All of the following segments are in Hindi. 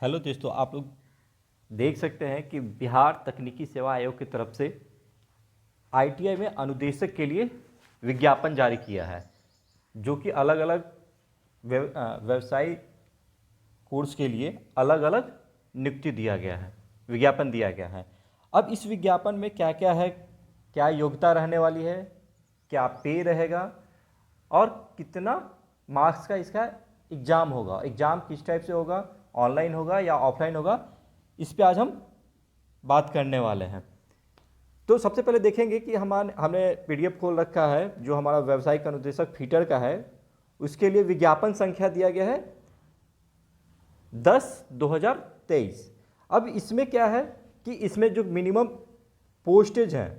हेलो दोस्तों, आप लोग देख सकते हैं कि बिहार तकनीकी सेवा आयोग की तरफ से आईटीआई में अनुदेशक के लिए विज्ञापन जारी किया है, जो कि अलग अलग व्यवसायिक कोर्स के लिए अलग अलग नियुक्ति दिया गया है, विज्ञापन दिया गया है। अब इस विज्ञापन में क्या क्या है, क्या योग्यता रहने वाली है, क्या पे रहेगा और कितना मार्क्स का इसका एग्ज़ाम होगा, एग्ज़ाम किस टाइप से होगा, ऑनलाइन होगा या ऑफलाइन होगा, इस पे आज हम बात करने वाले हैं। तो सबसे पहले देखेंगे कि हमने पीडीएफ खोल रखा है जो हमारा व्यावसायिक अनुदेशक फीटर का है, उसके लिए विज्ञापन संख्या दिया गया है 10/2023। अब इसमें क्या है कि इसमें जो मिनिमम पोस्टेज है,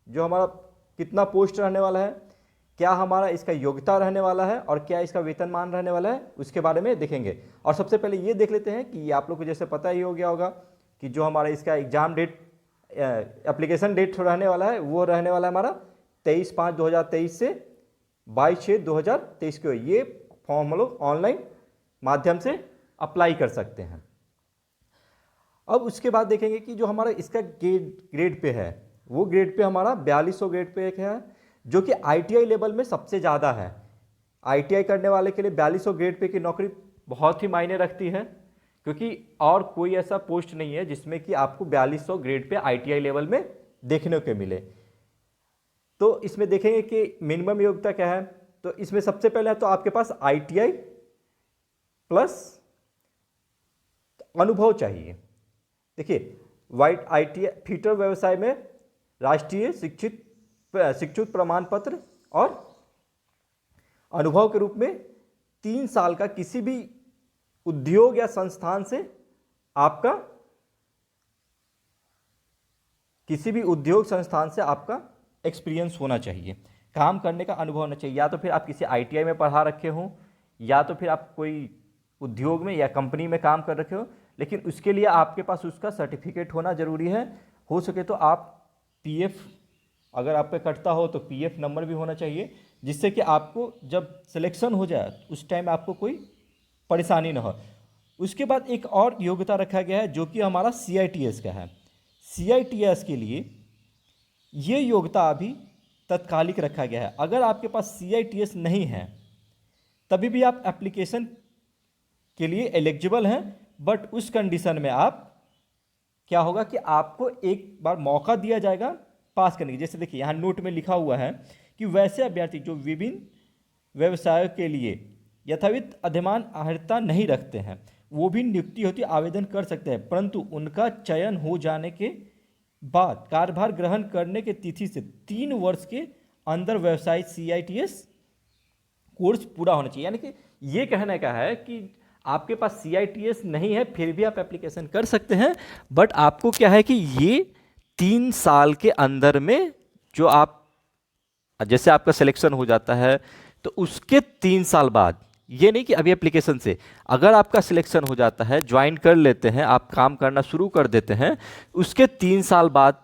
जो हमारा कितना पोस्ट रहने वाला है, क्या हमारा इसका योग्यता रहने वाला है और क्या इसका वेतनमान रहने वाला है, उसके बारे में देखेंगे। और सबसे पहले ये देख लेते हैं कि आप लोग को जैसे पता ही हो गया होगा कि जो हमारा इसका एग्ज़ाम डेट, एप्लीकेशन डेट रहने वाला है, वो रहने वाला है हमारा 23/5/2023 से 22/6/2023 को। ये फॉर्म हम लोग ऑनलाइन माध्यम से अप्लाई कर सकते हैं। अब उसके बाद देखेंगे कि जो हमारा इसका ग्रेड पे है, वो ग्रेड पे हमारा 4200 ग्रेड पे एक है, जो कि आईटीआई लेवल में सबसे ज़्यादा है। आईटीआई करने वाले के लिए 4200 ग्रेड पे की नौकरी बहुत ही मायने रखती है, क्योंकि और कोई ऐसा पोस्ट नहीं है जिसमें कि आपको 4200 ग्रेड पे आईटीआई लेवल में देखने को मिले। तो इसमें देखेंगे कि मिनिमम योग्यता क्या है। तो इसमें सबसे पहले तो आपके पास आईटीआई प्लस अनुभव चाहिए। देखिए, वाइट आईटीआई फीटर व्यवसाय में राष्ट्रीय शिक्षित प्रमाण पत्र और अनुभव के रूप में 3 साल का किसी भी उद्योग या संस्थान से आपका एक्सपीरियंस होना चाहिए, काम करने का अनुभव होना चाहिए। या तो फिर आप किसी आईटीआई में पढ़ा रखे हो, या तो फिर आप कोई उद्योग में या कंपनी में काम कर रखे हो, लेकिन उसके लिए आपके पास उसका सर्टिफिकेट होना जरूरी है। हो सके तो आप पीएफ, अगर आप पे कटता हो तो पीएफ नंबर भी होना चाहिए, जिससे कि आपको जब सिलेक्शन हो जाए उस टाइम आपको कोई परेशानी ना हो। उसके बाद एक और योग्यता रखा गया है जो कि हमारा सीआईटीएस का है। सीआईटीएस के लिए ये योग्यता अभी तत्कालिक रखा गया है। अगर आपके पास सीआईटीएस नहीं है तभी भी आप एप्लीकेशन के लिए एलिजिबल हैं, बट उस कंडीशन में आप क्या होगा कि आपको एक बार मौका दिया जाएगा पास करने की। जैसे देखिए, यहाँ नोट में लिखा हुआ है कि वैसे अभ्यर्थी जो विभिन्न व्यवसायों के लिए यथाविध अधिमान अर्हता नहीं रखते हैं, वो भी नियुक्ति होती आवेदन कर सकते हैं, परंतु उनका चयन हो जाने के बाद कार्यभार ग्रहण करने के तिथि से 3 वर्ष के अंदर व्यवसाय सीआईटीएस कोर्स पूरा होना चाहिए। यानी कि ये कहने का है कि आपके पास सीआईटीएस नहीं है फिर भी आप एप्लीकेशन कर सकते हैं, बट आपको क्या है कि ये 3 साल के अंदर में, जो आप जैसे आपका सिलेक्शन हो जाता है तो उसके 3 साल बाद, ये नहीं कि अभी एप्लीकेशन से, अगर आपका सिलेक्शन हो जाता है, ज्वाइन कर लेते हैं, आप काम करना शुरू कर देते हैं, उसके 3 साल बाद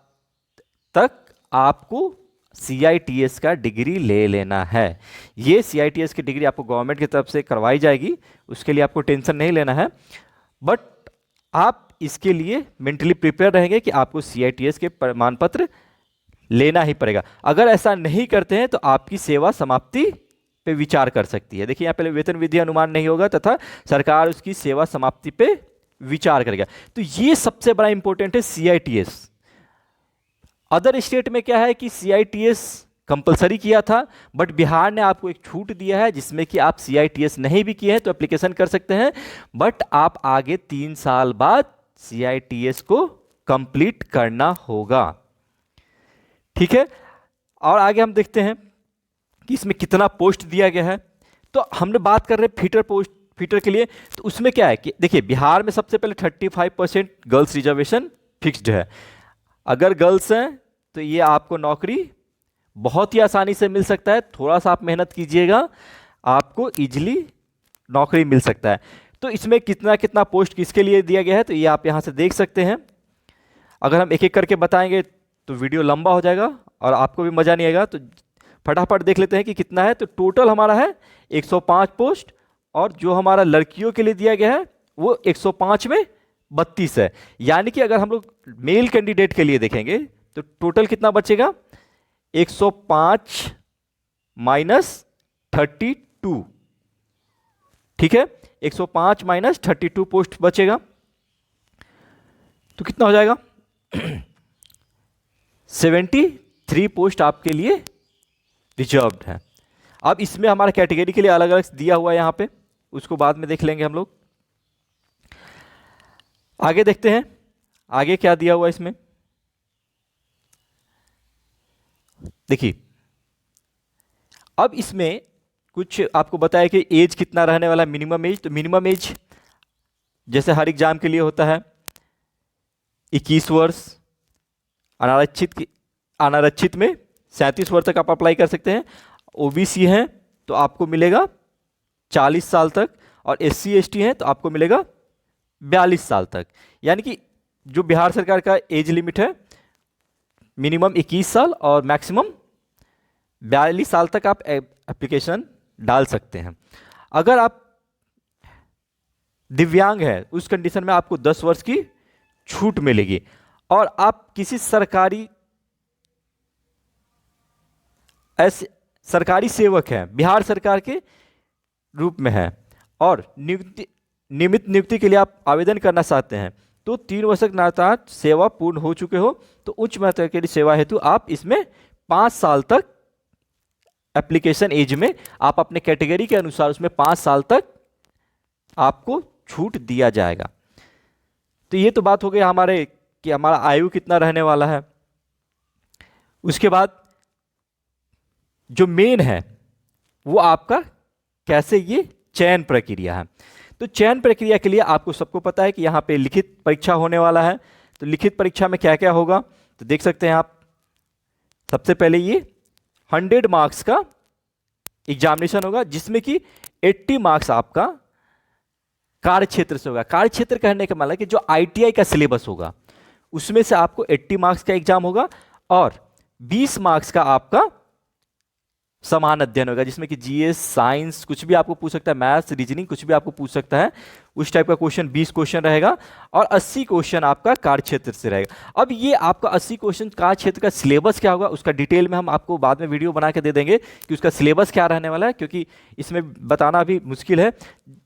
तक आपको सीआईटीएस का डिग्री ले लेना है। ये सीआईटीएस की डिग्री आपको गवर्नमेंट की तरफ से करवाई जाएगी, उसके लिए आपको टेंशन नहीं लेना है, बट आप इसके लिए मेंटली प्रिपेयर रहेंगे कि आपको सीआईटीएस के प्रमाण पत्र लेना ही पड़ेगा। अगर ऐसा नहीं करते हैं तो आपकी सेवा समाप्ति पे विचार कर सकती है। देखिए, यहाँ पहले वेतन विधि अनुमान नहीं होगा तथा सरकार उसकी सेवा समाप्ति पे विचार करेगा। तो ये सबसे बड़ा इंपॉर्टेंट है सीआईटीएस। अदर स्टेट में क्या है कि सीआईटीएस कंपलसरी किया था, बट बिहार ने आपको एक छूट दिया है जिसमें कि आप सीआईटीएस नहीं भी किए हैं तो एप्लीकेशन कर सकते हैं, बट आप आगे 3 साल बाद सीआईटीएस को कंप्लीट करना होगा। ठीक है, और आगे हम देखते हैं कि इसमें कितना पोस्ट दिया गया है। तो हमने बात कर रहे हैं फीटर के लिए, तो उसमें क्या है कि देखिए, बिहार में सबसे पहले 35% गर्ल्स रिजर्वेशन फिक्स्ड है। अगर गर्ल्स हैं तो ये आपको नौकरी बहुत ही आसानी से मिल सकता है, थोड़ा सा आप मेहनत कीजिएगा, आपको इजीली नौकरी मिल सकता है। तो इसमें कितना कितना पोस्ट किसके लिए दिया गया है तो ये आप यहाँ से देख सकते हैं। अगर हम एक एक करके बताएंगे तो वीडियो लंबा हो जाएगा और आपको भी मज़ा नहीं आएगा, तो फटाफट देख लेते हैं कि कितना है। तो टोटल हमारा है 105 पोस्ट, और जो हमारा लड़कियों के लिए दिया गया है वो 105 में 32 है। यानी कि अगर हम लोग मेल कैंडिडेट के लिए देखेंगे तो टोटल कितना बचेगा, 105 माइनस 32, ठीक है, 105 माइनस 32 पोस्ट बचेगा, तो कितना हो जाएगा 73 पोस्ट आपके लिए रिजर्व्ड है। अब इसमें हमारा कैटेगरी के लिए अलग अलग दिया हुआ है यहां पे, उसको बाद में देख लेंगे हम लोग। आगे देखते हैं आगे क्या दिया हुआ है इसमें। देखिए अब इसमें कुछ आपको बताया कि एज कितना रहने वाला है, मिनिमम एज। तो मिनिमम एज जैसे हर एग्जाम के लिए होता है 21 वर्ष, अनारक्षित में 37 वर्ष तक आप अप्लाई कर सकते हैं, ओबीसी हैं तो आपको मिलेगा 40 साल तक, और एससी एसटी हैं तो आपको मिलेगा 42 साल तक। यानी कि जो बिहार सरकार का एज लिमिट है मिनिमम 21 साल और मैक्सिमम 42 साल तक आप एप्लीकेशन डाल सकते हैं। अगर आप दिव्यांग हैं उस कंडीशन में आपको 10 वर्ष की छूट मिलेगी, और आप किसी सरकारी सेवक हैं, बिहार सरकार के रूप में हैं और नियमित नियुक्ति के लिए आप आवेदन करना चाहते हैं, तो 3 वर्ष तक नाता सेवा पूर्ण हो चुके हो तो उच्च महत्व की सेवा हेतु आप इसमें 5 साल तक एप्लीकेशन एज में आप अपने कैटेगरी के अनुसार उसमें 5 साल तक आपको छूट दिया जाएगा। तो ये तो बात हो गई हमारे कि हमारा आयु कितना रहने वाला है। उसके बाद जो मेन है वो आपका कैसे ये चयन प्रक्रिया है। तो चयन प्रक्रिया के लिए आपको सबको पता है कि यहाँ पे लिखित परीक्षा होने वाला है। तो लिखित परीक्षा में क्या क्या होगा तो देख सकते हैं आप। सबसे पहले ये 100 मार्क्स का एग्जामिनेशन होगा जिसमें कि 80 मार्क्स आपका कार्य क्षेत्र से होगा। कार्य क्षेत्र कहने का मतलब कि जो आईटीआई का सिलेबस होगा उसमें से आपको 80 मार्क्स का एग्जाम होगा, और 20 मार्क्स का आपका समान अध्ययन होगा जिसमें कि जीएस, साइंस कुछ भी आपको पूछ सकता है, मैथ्स, रीजनिंग कुछ भी आपको पूछ सकता है, उस टाइप का क्वेश्चन 20 क्वेश्चन रहेगा, और 80 क्वेश्चन आपका कार्य क्षेत्र से रहेगा। अब ये आपका 80 क्वेश्चन कार्य क्षेत्र का सिलेबस क्या होगा उसका डिटेल में हम आपको बाद में वीडियो बना के दे देंगे कि उसका सिलेबस क्या रहने वाला है, क्योंकि इसमें बताना भी मुश्किल है।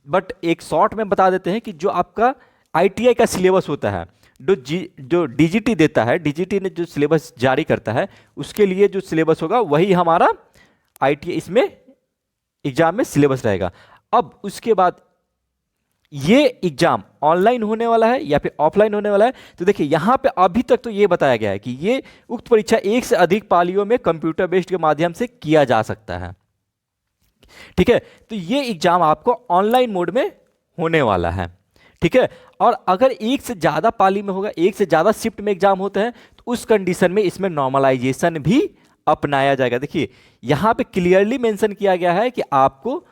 बट एक शॉर्ट में बता देते हैं कि जो आपका आईटीआई का सिलेबस होता है, जो डीजीटी देता है, डीजीटी ने जो सिलेबस जारी करता है उसके लिए जो सिलेबस होगा वही हमारा आईटीआई इसमें एग्जाम में सिलेबस रहेगा। अब उसके बाद ये एग्जाम ऑनलाइन होने वाला है या फिर ऑफलाइन होने वाला है। तो देखिए यहां पे अभी तक तो ये बताया गया है कि ये उक्त परीक्षा एक से अधिक पालियों में कंप्यूटर बेस्ड के माध्यम से किया जा सकता है, ठीक है। तो ये एग्जाम आपको ऑनलाइन मोड में होने वाला है, ठीक है। और अगर एक से ज्यादा पाली में होगा, एक से ज्यादा शिफ्ट में एग्जाम होते हैं तो उस कंडीशन में इसमें नॉर्मलाइजेशन भी अपनाया जाएगा। देखिए यहां पे क्लियरली मेंशन किया गया है कि आपको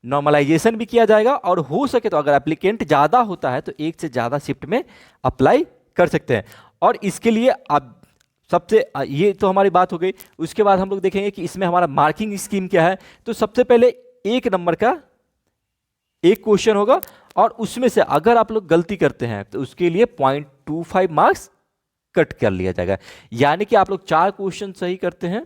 नॉर्मलाइजेशन भी किया जाएगा, और हो सके तो अगर एप्लीकेंट ज्यादा होता है तो एक से ज्यादा शिफ्ट में अप्लाई कर सकते हैं। और इसके लिए आप सबसे ये तो हमारी बात हो गई। उसके बाद हम लोग देखेंगे कि इसमें हमारा मार्किंग स्कीम क्या है। तो सबसे पहले 1 नंबर का एक क्वेश्चन होगा, और उसमें से अगर आप लोग गलती करते हैं तो उसके लिए 0.25 मार्क्स कट कर लिया जाएगा। यानी कि आप लोग 4 क्वेश्चन सही करते हैं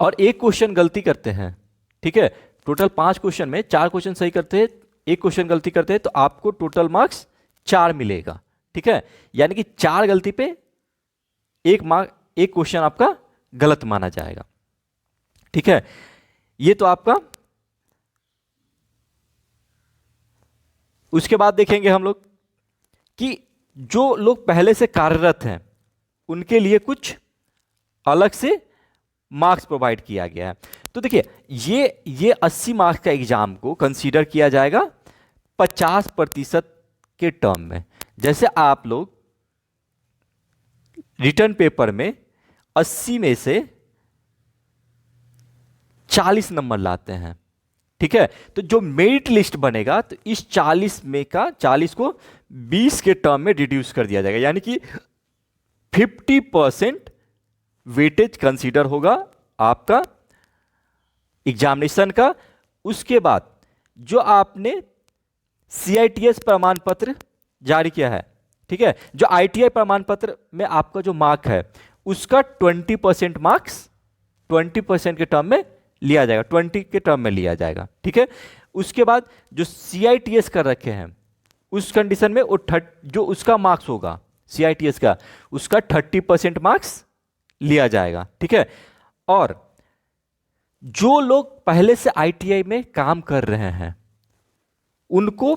और 1 क्वेश्चन गलती करते हैं, ठीक है। टोटल 5 क्वेश्चन में 4 क्वेश्चन सही करते हैं, 1 क्वेश्चन गलती करते हैं तो आपको टोटल मार्क्स 4 मिलेगा, ठीक है। यानी कि 4 गलती पे 1 क्वेश्चन आपका गलत माना जाएगा, ठीक है। ये तो आपका। उसके बाद देखेंगे हम लोग कि जो लोग पहले से कार्यरत हैं उनके लिए कुछ अलग से मार्क्स प्रोवाइड किया गया है। तो देखिए ये 80 मार्क्स का एग्जाम को कंसीडर किया जाएगा 50% के टर्म में। जैसे आप लोग रिटर्न पेपर में 80 में से 40 नंबर लाते हैं, ठीक है। तो जो मेरिट लिस्ट बनेगा तो इस 40 में का 40 को 20 के टर्म में रिड्यूस कर दिया जाएगा, यानी कि 50% वेटेज कंसीडर होगा आपका एग्जामिनेशन का। उसके बाद जो आपने CITS प्रमाण पत्र जारी किया है, ठीक है। जो ITI प्रमाण पत्र में आपका जो मार्क है उसका 20% मार्क्स 20% के टर्म में लिया जाएगा, 20 के टर्म में लिया जाएगा, ठीक है। उसके बाद जो CITS कर रखे हैं उस कंडीशन में वो जो उसका मार्क्स होगा CITS का, उसका 30% मार्क्स लिया जाएगा, ठीक है। और जो लोग पहले से ITI में काम कर रहे हैं उनको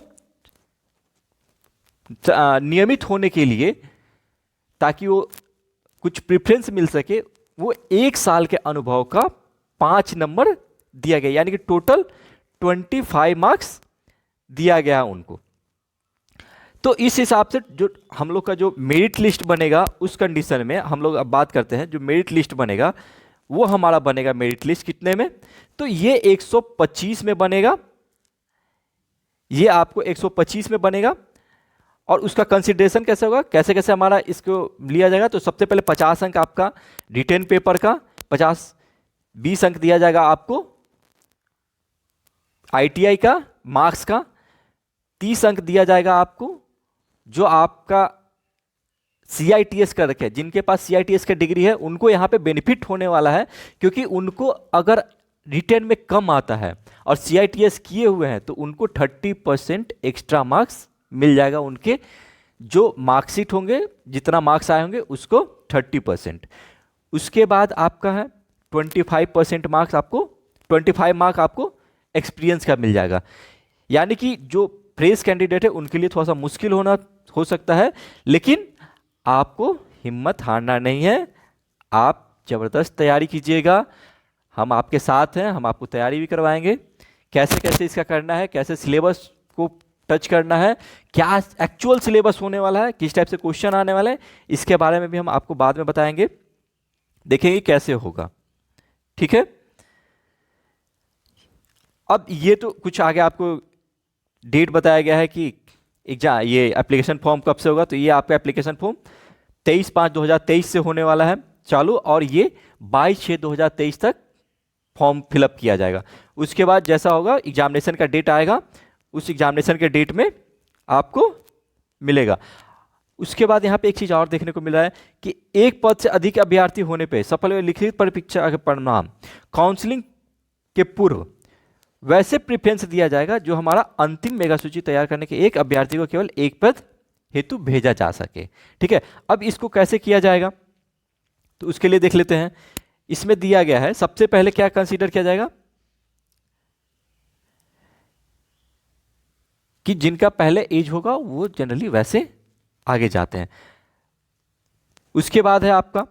नियमित होने के लिए, ताकि वो कुछ प्रेफरेंस मिल सके, वो 1 साल के अनुभव का 5 नंबर दिया गया, यानी कि टोटल 25 मार्क्स दिया गया उनको। तो इस हिसाब से जो हम लोग का जो मेरिट लिस्ट बनेगा उस कंडीशन में हम लोग अब बात करते हैं, जो मेरिट लिस्ट बनेगा वो हमारा बनेगा मेरिट लिस्ट कितने में, तो ये 125 में बनेगा, ये आपको 125 में बनेगा। और उसका कंसिडरेशन कैसे होगा, कैसे कैसे हमारा इसको लिया जाएगा, तो सबसे पहले 50 अंक आपका रिटेन पेपर का, 20 अंक दिया जाएगा आपको ITI का मार्क्स का, 30 अंक दिया जाएगा आपको जो आपका CITS कर रखे हैं। जिनके पास CITS का डिग्री है उनको यहाँ पे बेनिफिट होने वाला है, क्योंकि उनको अगर रिटेन में कम आता है और CITS किए हुए हैं तो उनको 30% एक्स्ट्रा मार्क्स मिल जाएगा, उनके जो मार्कशीट होंगे जितना मार्क्स आए होंगे उसको 30%। उसके बाद आपका है 25% मार्क्स आपको, 25 मार्क आपको एक्सपीरियंस का मिल जाएगा। यानी कि जो फ्रेश कैंडिडेट है उनके लिए थोड़ा सा मुश्किल हो सकता है, लेकिन आपको हिम्मत हारना नहीं है, आप ज़बरदस्त तैयारी कीजिएगा, हम आपके साथ हैं, हम आपको तैयारी भी करवाएंगे। कैसे कैसे इसका करना है, कैसे सिलेबस को टच करना है, क्या एक्चुअल सिलेबस होने वाला है, किस टाइप से क्वेश्चन आने वाले हैं, इसके बारे में भी हम आपको बाद में बताएंगे, देखेंगे कैसे होगा, ठीक है। अब ये तो कुछ आगे आपको डेट बताया गया है कि एग्जाम, ये एप्लीकेशन फॉर्म कब से होगा, तो ये आपका एप्लीकेशन फॉर्म 23/5/2023 से होने वाला है चालू, और ये 22/6/2023 तक फॉर्म फिलअप किया जाएगा। उसके बाद जैसा होगा एग्जामिनेशन का डेट आएगा, उस एग्जामिनेशन के डेट में आपको मिलेगा। उसके बाद यहाँ पे एक चीज़ और देखने को मिल रहा है कि एक पद से अधिक अभ्यर्थी होने पे सफल लिखित परीक्षा के परिणाम काउंसलिंग के पूर्व वैसे प्रेफरेंस दिया जाएगा जो हमारा अंतिम मेगा सूची तैयार करने के एक अभ्यर्थी को केवल एक पद हेतु भेजा जा सके, ठीक है। अब इसको कैसे किया जाएगा, तो उसके लिए देख लेते हैं। इसमें दिया गया है सबसे पहले क्या कंसीडर किया जाएगा कि जिनका पहले एज होगा वो जनरली वैसे आगे जाते हैं। उसके बाद है आपका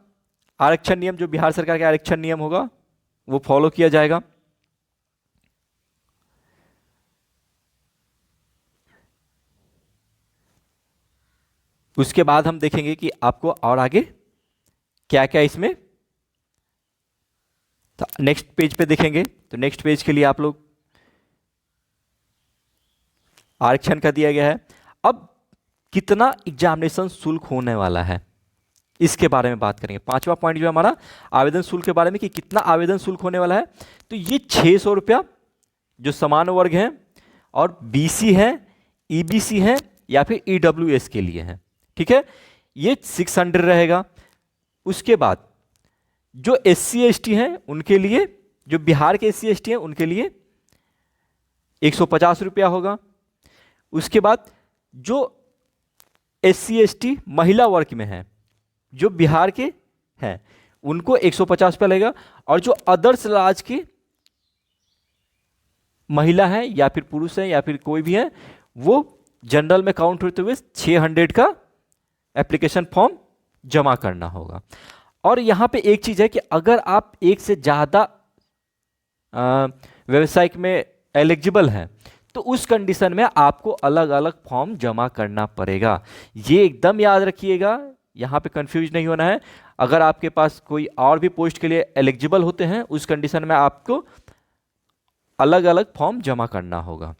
आरक्षण नियम, जो बिहार सरकार का आरक्षण नियम होगा वो फॉलो किया जाएगा। उसके बाद हम देखेंगे कि आपको और आगे क्या क्या इसमें, तो नेक्स्ट पेज पे देखेंगे, तो नेक्स्ट पेज के लिए आप लोग आरक्षण का दिया गया है। अब कितना एग्जामिनेशन शुल्क होने वाला है इसके बारे में बात करेंगे। 5वां पॉइंट जो है हमारा आवेदन शुल्क के बारे में कि कितना आवेदन शुल्क होने वाला है, तो ये 600 रुपया जो समान वर्ग है और BC है, EBC है या फिर EWS के लिए है, ठीक है, ये 600 रहेगा। उसके बाद जो SC ST हैं उनके लिए, जो बिहार के SC ST हैं उनके लिए 150 रुपया होगा। उसके बाद जो SC ST महिला वर्ग में है जो बिहार के हैं उनको 150 रुपया लगेगा, और जो अदर्स राज्य की महिला है या फिर पुरुष है या फिर कोई भी है वो जनरल में काउंट होते हुए 600 का एप्लीकेशन फॉर्म जमा करना होगा। और यहां पे एक चीज है कि अगर आप एक से ज्यादा व्यवसायिक में एलिजिबल हैं तो उस कंडीशन में आपको अलग अलग फॉर्म जमा करना पड़ेगा। ये एकदम याद रखिएगा, यहां पे कंफ्यूज नहीं होना है। अगर आपके पास कोई और भी पोस्ट के लिए एलिजिबल होते हैं उस कंडीशन में आपको अलग अलग फॉर्म जमा करना होगा।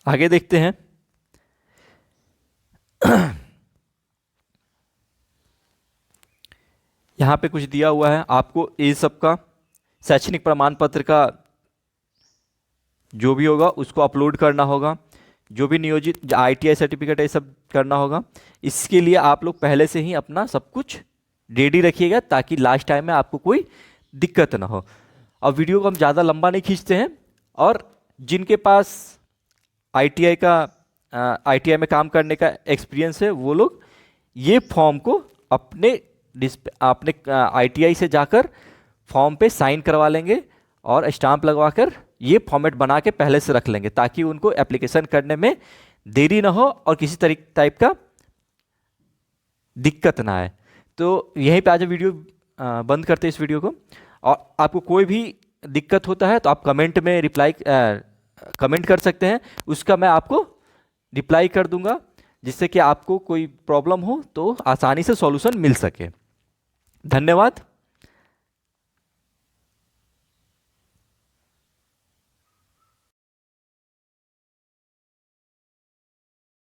आगे देखते हैं। यहां पे कुछ दिया हुआ है आपको, ये सबका शैक्षणिक प्रमाण पत्र का जो भी होगा उसको अपलोड करना होगा, जो भी नियोजित ITI सर्टिफिकेट है ये सब करना होगा। इसके लिए आप लोग पहले से ही अपना सब कुछ रेडी रखिएगा ताकि लास्ट टाइम में आपको कोई दिक्कत ना हो। अब वीडियो को हम ज़्यादा लंबा नहीं खींचते हैं, और जिनके पास ITI में काम करने का एक्सपीरियंस है वो लोग ये फॉर्म को अपने ITI से जाकर फॉर्म पे साइन करवा लेंगे और स्टाम्प लगवा कर ये फॉर्मेट बना के पहले से रख लेंगे ताकि उनको एप्लीकेशन करने में देरी ना हो और किसी टाइप का दिक्कत ना आए। तो यहीं पे आज वीडियो बंद करते हैं इस वीडियो को। और आपको कोई भी दिक्कत होता है तो आप कमेंट में कमेंट कर सकते हैं, उसका मैं आपको रिप्लाई कर दूंगा, जिससे कि आपको कोई प्रॉब्लम हो तो आसानी से सॉल्यूशन मिल सके। धन्यवाद।